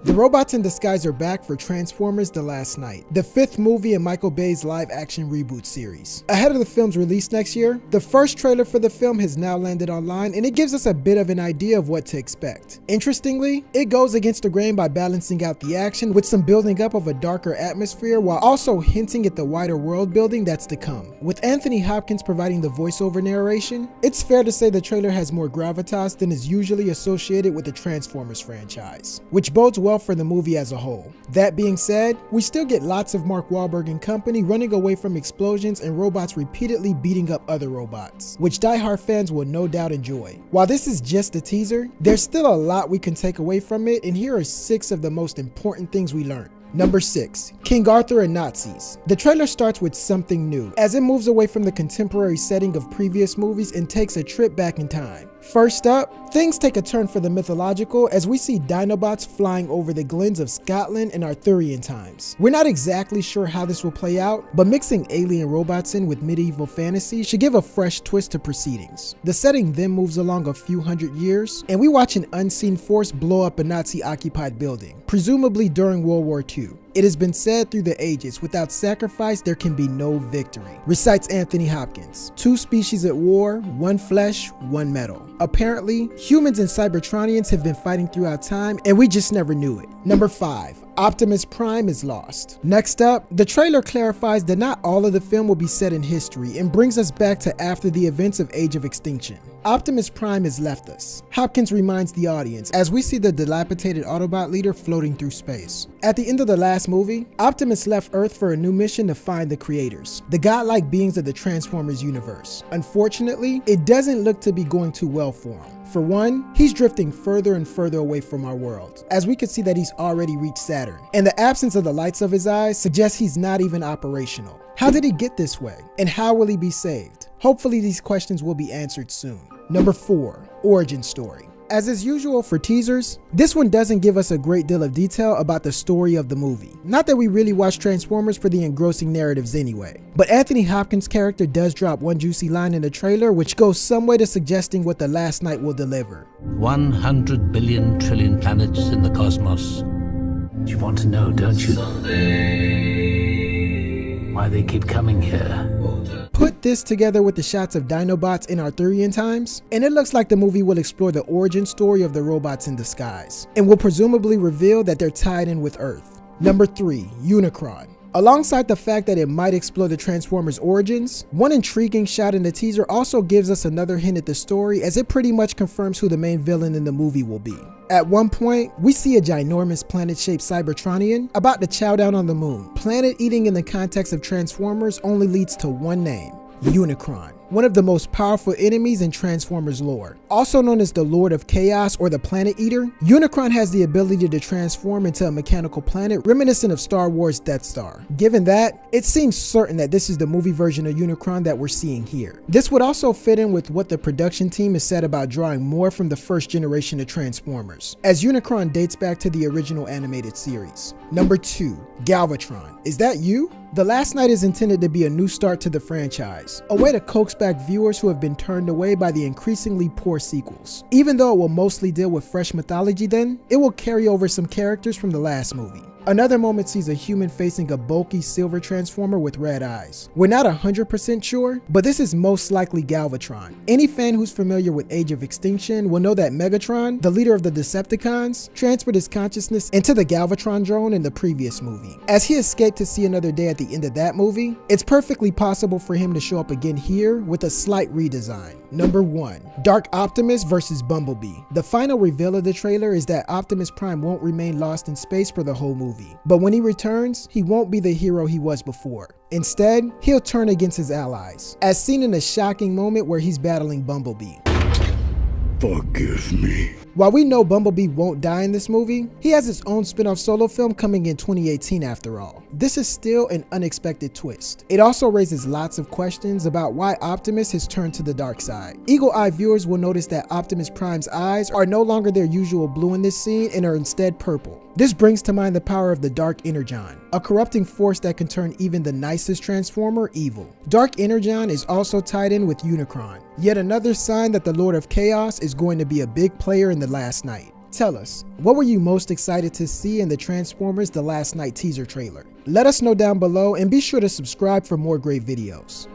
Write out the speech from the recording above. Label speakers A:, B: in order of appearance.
A: The robots in disguise are back for Transformers: The Last Knight, the 5th movie in Michael Bay's live-action reboot series. Ahead of the film's release next year, the first trailer for the film has now landed online, and it gives us a bit of an idea of what to expect. Interestingly, it goes against the grain by balancing out the action with some building up of a darker atmosphere while also hinting at the wider world building that's to come. With Anthony Hopkins providing the voiceover narration, it's fair to say the trailer has more gravitas than is usually associated with the Transformers franchise, which bodes well for the movie as a whole. That being said, we still get lots of Mark Wahlberg and company running away from explosions and robots repeatedly beating up other robots, which die-hard fans will no doubt enjoy. While this is just a teaser, there's still a lot we can take away from it, and here are 6 of the most important things we learned. Number 6. King Arthur and Nazis. The trailer starts with something new, as it moves away from the contemporary setting of previous movies and takes a trip back in time. First up, things take a turn for the mythological as we see Dinobots flying over the glens of Scotland in Arthurian times. We're not exactly sure how this will play out, but mixing alien robots in with medieval fantasy should give a fresh twist to proceedings. The setting then moves along a few hundred years, and we watch an unseen force blow up a Nazi-occupied building, presumably during World War II. It has been said through the ages, without sacrifice there can be no victory, recites Anthony Hopkins. 2 species at war, 1 flesh, 1 metal. Apparently, humans and Cybertronians have been fighting throughout time, and we just never knew it. Number 5. Optimus Prime is lost. Next up, the trailer clarifies that not all of the film will be set in history and brings us back to after the events of Age of Extinction. Optimus Prime has left us. Hopkins reminds the audience as we see the dilapidated Autobot leader floating through space. At the end of the last movie, Optimus left Earth for a new mission to find the creators, the godlike beings of the Transformers universe. Unfortunately, it doesn't look to be going too well for him. For one, he's drifting further and further away from our world, as we can see that he's already reached Saturn, and the absence of the lights of his eyes suggests he's not even operational. How did he get this way, and how will he be saved? Hopefully these questions will be answered soon. Number 4. Origin story. As is usual for teasers, this one doesn't give us a great deal of detail about the story of the movie. Not that we really watch Transformers for the engrossing narratives anyway, but Anthony Hopkins' character does drop one juicy line in the trailer which goes some way to suggesting what The Last Knight will deliver.
B: 100 billion trillion planets in the cosmos. You want to know, don't you? Why they keep coming here.
A: Put this together with the shots of Dinobots in Arthurian times, and it looks like the movie will explore the origin story of the robots in disguise, and will presumably reveal that they're tied in with Earth. Number 3. Unicron. Alongside the fact that it might explore the Transformers' origins, one intriguing shot in the teaser also gives us another hint at the story, as it pretty much confirms who the main villain in the movie will be. At one point, we see a ginormous planet-shaped Cybertronian about to chow down on the moon. Planet eating in the context of Transformers only leads to one name: Unicron, one of the most powerful enemies in Transformers lore. Also known as the Lord of Chaos or the Planet Eater, Unicron has the ability to transform into a mechanical planet reminiscent of Star Wars' Death Star. Given that, it seems certain that this is the movie version of Unicron that we're seeing here. This would also fit in with what the production team has said about drawing more from the first generation of Transformers, as Unicron dates back to the original animated series. Number 2. Galvatron. Is that you? The Last Knight is intended to be a new start to the franchise, a way to coax back viewers who have been turned away by the increasingly poor sequels. Even though it will mostly deal with fresh mythology then, it will carry over some characters from the last movie. Another moment sees a human facing a bulky silver transformer with red eyes. We're not 100% sure, but this is most likely Galvatron. Any fan who's familiar with Age of Extinction will know that Megatron, the leader of the Decepticons, transferred his consciousness into the Galvatron drone in the previous movie. As he escaped to see another day at the end of that movie, it's perfectly possible for him to show up again here with a slight redesign. Number 1. Dark Optimus versus Bumblebee. The final reveal of the trailer is that Optimus Prime won't remain lost in space for the whole movie. But when he returns, he won't be the hero he was before. Instead, he'll turn against his allies, as seen in a shocking moment where he's battling Bumblebee.
C: Forgive me.
A: While we know Bumblebee won't die in this movie, he has his own spin-off solo film coming in 2018 after all. This is still an unexpected twist. It also raises lots of questions about why Optimus has turned to the dark side. Eagle-eyed viewers will notice that Optimus Prime's eyes are no longer their usual blue in this scene and are instead purple. This brings to mind the power of the Dark Energon, a corrupting force that can turn even the nicest Transformer evil. Dark Energon is also tied in with Unicron, yet another sign that the Lord of Chaos is going to be a big player in The Last Knight. Tell us, what were you most excited to see in the Transformers The Last Night teaser trailer? Let us know down below and be sure to subscribe for more great videos.